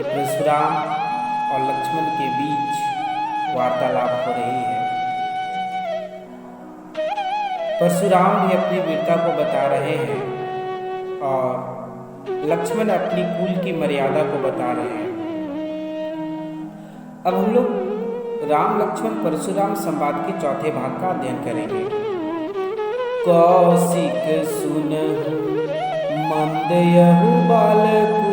कि परशुराम और लक्ष्मण के बीच वार्तालाप हो रही है। परशुराम भी अपनी वीरता को बता रहे हैं और लक्ष्मण अपनी कुल की मर्यादा को बता रहे हैं। अब हम लोग राम लक्ष्मण परशुराम संवाद के चौथे भाग का अध्ययन करेंगे। कौशिक सुनहु मंद यहु बालकु,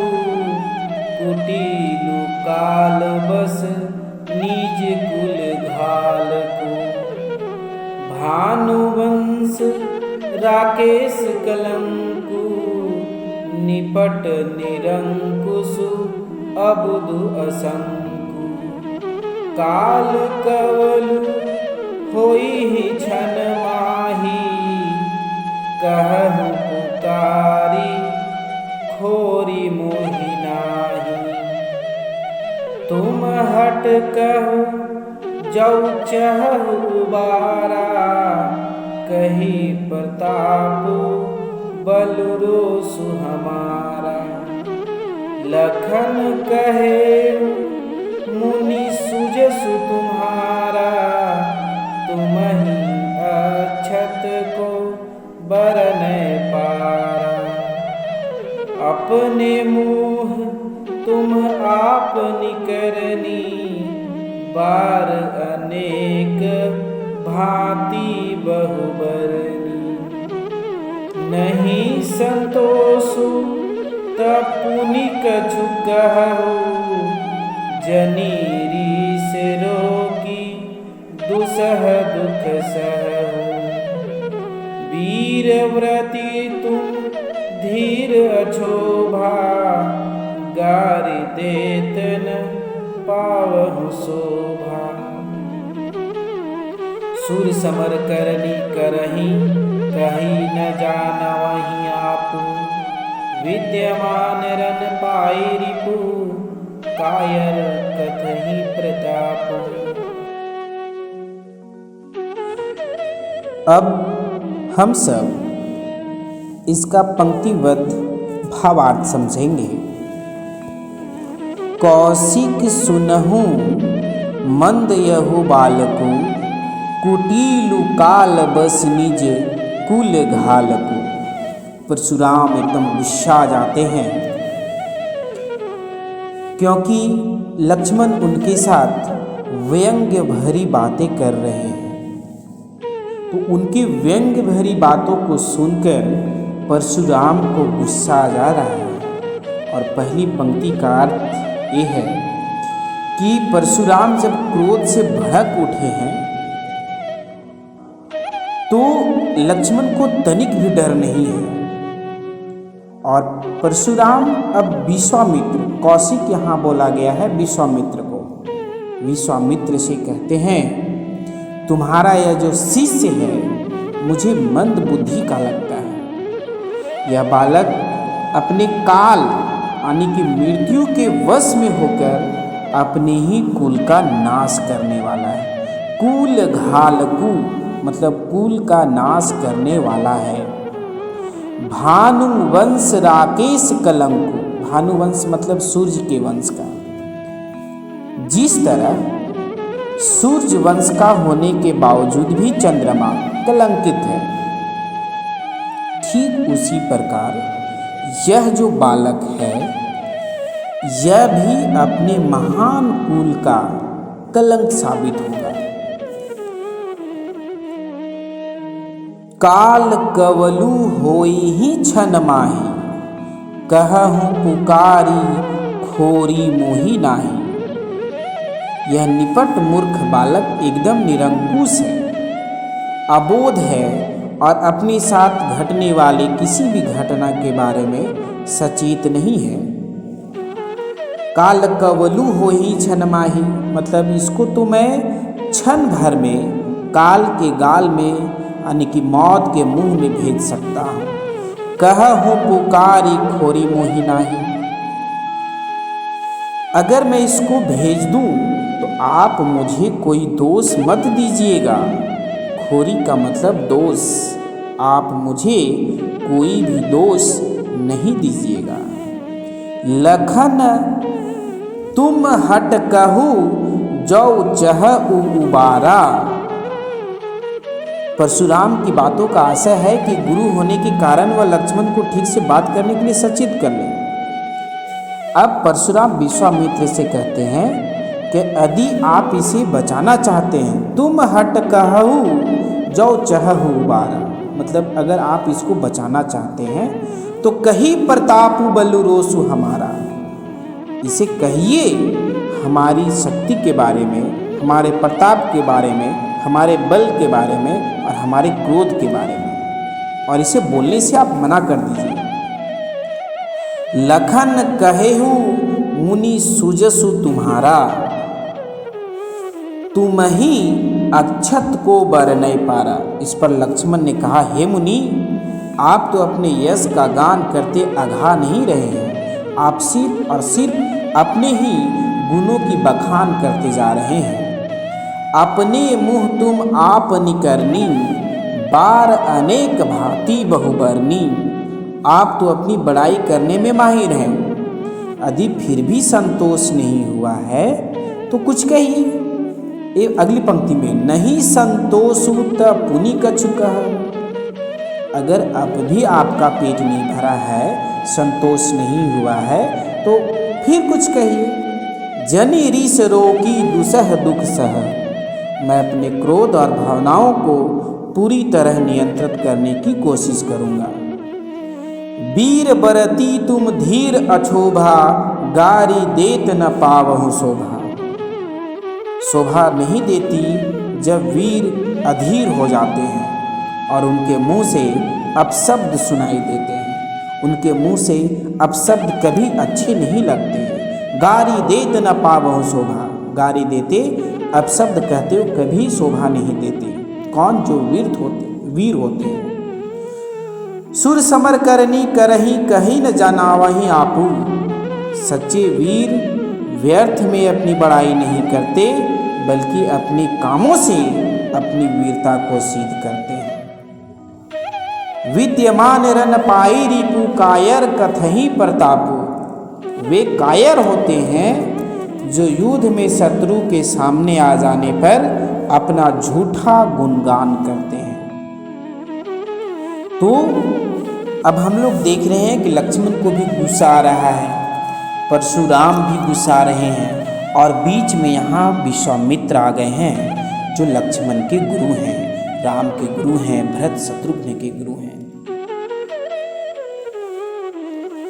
कुटिलु काल बस निज कुल घालकु। भानुवंश राकेश कलंकु, निपट निरंकुशु अबुधु असंकु। काल कवलु होई छन माही, कहु पुकारी खोरी मोहि नाही। तुम हट कहु जऊ चहु उबारा, कही प्रताप बलरोसु हमारा। लखन कहे मुनि सुजसु तुम्हारा, तुम्हि अक्षत को बरनै पारा। अपने मुँह तुम आप निकरनी, बार अनेक भांति बहुबरनी। नहीं संतोषु तब पुनि कछु कहु, जनीरी से रोकी दुसह दुख सहु। वीरव्रती तुम धीर अछोभा, गारि देत न पावहु शोभा। सूर समर करनी करही, कही न जानवहि आपु। विद्यमान रन पाई रिपु, कायर कथहि प्रताप। अब हम सब इसका पंक्तिबद्ध भावार्थ समझेंगे। कौशिक सुनहु मंद यहु बालकु, कुटिलु काल बस निज कुल घालकु। परशुराम एकदम गुस्सा जाते हैं क्योंकि लक्ष्मण उनके साथ व्यंग्य भरी बातें कर रहे हैं। तो उनकी व्यंग्य भरी बातों को सुनकर परशुराम को गुस्सा आ जा रहा है। और पहली पंक्ति का अर्थ ये है कि परशुराम जब क्रोध से भड़क उठे हैं तो लक्ष्मण को तनिक भी डर नहीं है। और परशुराम अब विश्वामित्र, कौशिक यहाँ बोला गया है विश्वामित्र को, विश्वामित्र से कहते हैं तुम्हारा यह जो शिष्य है मुझे मंद बुद्धि का लगता है। यह बालक अपने काल यानी कि मृत्यु के वश में होकर अपने ही कुल का नाश करने वाला है। कुल घालकु मतलब कुल का नाश करने वाला है। भानुवंश राकेश कलंकु, भानुवंश मतलब सूर्य के वंश का। जिस तरह सूर्य वंश का होने के बावजूद भी चंद्रमा कलंकित है, ठीक उसी प्रकार यह जो बालक है यह भी अपने महान कुल का कलंक साबित होगा। काल कवलु होई छन माही, कहूँ पुकारी खोरी मोहि नाही। यह निपट मूर्ख बालक एकदम निरंकुश है, अबोध है और अपने साथ घटने वाले किसी भी घटना के बारे में सचेत नहीं है। काल कवलु होई छन माही मतलब इसको तो मैं क्षण भर में काल के गाल में यानी कि मौत के मुंह में भेज सकता हूँ। कहूँ पुकारी खोरी मोहि नाही, अगर मैं इसको भेज दूं तो आप मुझे कोई दोष मत दीजिएगा। खोरी का मतलब दोष, आप मुझे कोई भी दोष नहीं दीजिएगा। लखन तुम हट कहू जो चह उबारा। परशुराम की बातों का आशय है कि गुरु होने के कारण वह लक्ष्मण को ठीक से बात करने के लिए सचेत कर ले। अब परशुराम विश्वामित्र से कहते हैं कि यदि आप इसे बचाना चाहते हैं, तुम हट कहू जो चहु बारा, मतलब अगर आप इसको बचाना चाहते हैं तो कही प्रतापु बलु रोसु हमारा, इसे कहिए हमारी शक्ति के बारे में, हमारे प्रताप के बारे में, हमारे बल के बारे में और हमारे क्रोध के बारे में, और इसे बोलने से आप मना कर दीजिए। लखन कहेहु मुनि सुजसु तुम्हारा, तुम ही अक्षत को बर नहीं पारा। इस पर लक्ष्मण ने कहा, हे मुनि, आप तो अपने यश का गान करते अघा नहीं रहे हैं, आप सिर्फ और सिर्फ अपने ही गुणों की बखान करते जा रहे हैं। अपने मुँह तुम आप निकरनी, बार अनेक भांति बहुबरनी। आप तो अपनी बड़ाई करने में माहिर हैं, यदि फिर भी संतोष नहीं हुआ है तो कुछ कहिए। अगली पंक्ति में, नहीं संतोषु त पुनि कछु कह। अगर अब भी आपका पेट नहीं भरा है, संतोष नहीं हुआ है, तो फिर कुछ कहिए। जनि रिस रोकी दुसह दुख सह। मैं अपने क्रोध और भावनाओं को पूरी तरह नियंत्रित करने की कोशिश करूंगा। वीर बरती तुम धीर अछोभा, गारी देत न पावहु शोभा। शोभा नहीं देती जब वीर अधीर हो जाते हैं और उनके मुंह से अपशब्द सुनाई देते हैं। उनके मुंह से अपशब्द कभी अच्छे नहीं लगते। गारी देत न पावहु शोभा, गारी देते, अपशब्द कहते हो कभी शोभा नहीं देते। कौन? जो वीर होते हैं। सुर समर करनी करही कहीं न जानावही आपू। सच्चे वीर व्यर्थ में अपनी बड़ाई नहीं करते, बल्कि अपने कामों से अपनी वीरता को सिद्ध करते हैं। विद्यमान रन पाई रिपु कायर कथही प्रतापु। वे कायर होते हैं जो युद्ध में शत्रु के सामने आ जाने पर अपना झूठा गुणगान करते हैं। तो अब हम लोग देख रहे हैं कि लक्ष्मण को भी गुस्सा आ रहा है, परशुराम भी गुस्सा रहे हैं, और बीच में यहाँ विश्वामित्र आ गए हैं जो लक्ष्मण के गुरु हैं, राम के गुरु हैं, भरत शत्रुघ्न के गुरु हैं।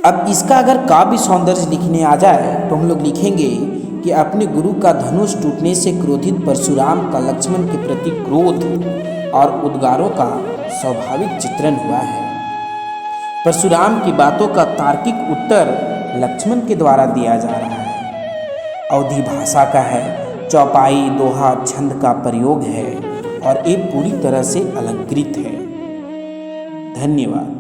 अब इसका अगर काव्य सौंदर्य लिखने आ जाए तो हम लोग लिखेंगे कि अपने गुरु का धनुष टूटने से क्रोधित परशुराम का लक्ष्मण के प्रति क्रोध और उद्गारों का स्वाभाविक चित्रण हुआ है। परशुराम की बातों का तार्किक उत्तर लक्ष्मण के द्वारा दिया जा रहा है। अवधी भाषा का है, चौपाई, दोहा, छंद का प्रयोग है और ये पूरी तरह से अलंकृत है। धन्यवाद।